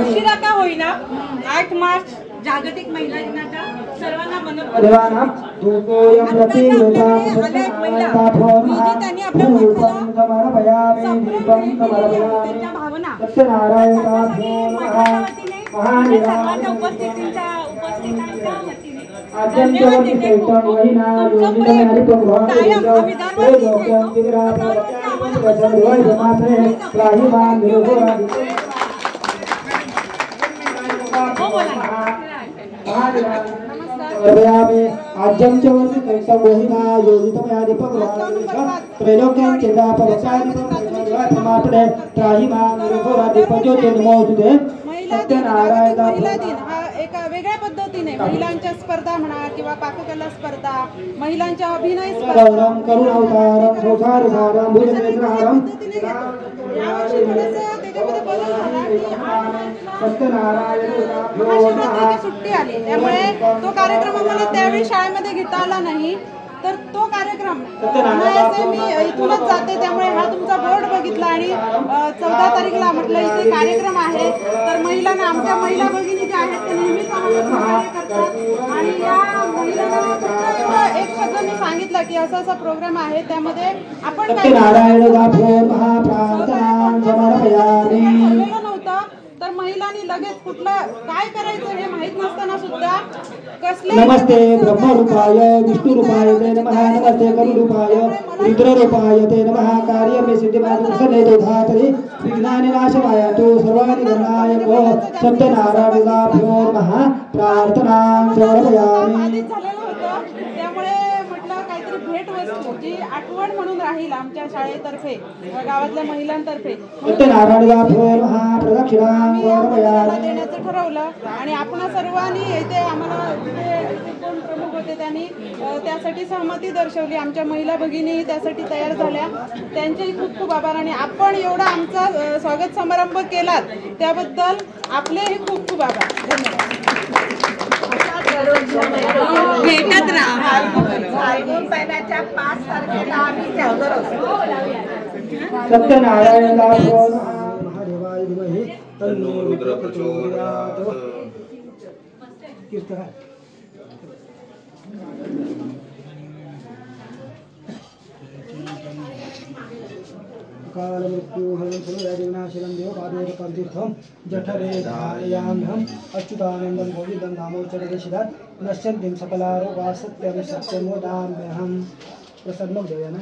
उशिरा का होईना 8 मार्च जागतिक महिला दिनाच्या सर्वांना वेगळ्या पद्धतीने महिलांच्या स्पर्धा म्हणा किंवा पाककला स्पर्धा, महिलांच्या अभिनय स्पर्धा सुट्टी आली त्यामुळे तो कार्यक्रम आम्हाला त्यावेळी शाळेमध्ये घेता आला नाही. तर तो कार्यक्रम मी इथूनच जाते त्यामुळे हा तुमचा बोर्ड बघितला आणि 14 तारीखला म्हटलं इथे कार्यक्रम आहे. तर महिलांना आमच्या महिला भगिनी ज्या आहेत त्या नेहमीच आम्हाला करतात आणि या महिलांना एक शब्द मी सांगितलं की असा असा प्रोग्राम आहे त्यामध्ये आपण नव्हतं. तर महिलांनी लगेच कुठलं काय करायचं हे माहित नसताना सुद्धा कसले नमस्ते ब्रह्मरूपाय विष्णुरूपाय ते नमः नमस्ते करुरूपाय रुद्ररूपाय ते नमः कार्यमे सिद्धिमात्रसने दोधातरि विघ्नानि नाशनाय तो सर्वाणि गणायको सत्यनारायणाभ्यो नमः प्रार्थनां समर्पयामि. त्यामुळे म्हटलं काहीतरी भेट वस्तू जी आठवण म्हणून राहील आमच्या शाळेतर्फे, गावातल्या महिलांतर्फे सत्यनारायण दासोर महाप्रदक्षिणां त्याला देण्याचं ठरवलं. आणि आपण सर्वांनी इथे आम्हाला इथे कोण प्रमुख होते त्यांनी त्यासाठी सहमती दर्शवली. आमच्या महिला भगिनीही त्यासाठी तयार झाल्या, त्यांचेही खूप खूप आभार. आणि आपण एवढा आमचा स्वागत समारंभ केलात त्याबद्दल आपलेही खूप खूप आभार. धन्यवाद. भेटत राहा. 5 तारखेला आम्ही हजर असतो. सत्यनारायण दासोर महादेवाय धीमहि तन्नो रुद्र प्रचोदयात्. कीर्तन काल मृत्यु हरण सुरविनाशिनं देवपादेव पंतीर्थं जठरे धारयाम्यहम् अच्युतानन्दं गोविन्दं नामोच्चरदेशिदात् नश्यन्तीं सकलारोगाः सत्यं सत्यं वदाम्यहम्. प्रसाद मग देऊया ना.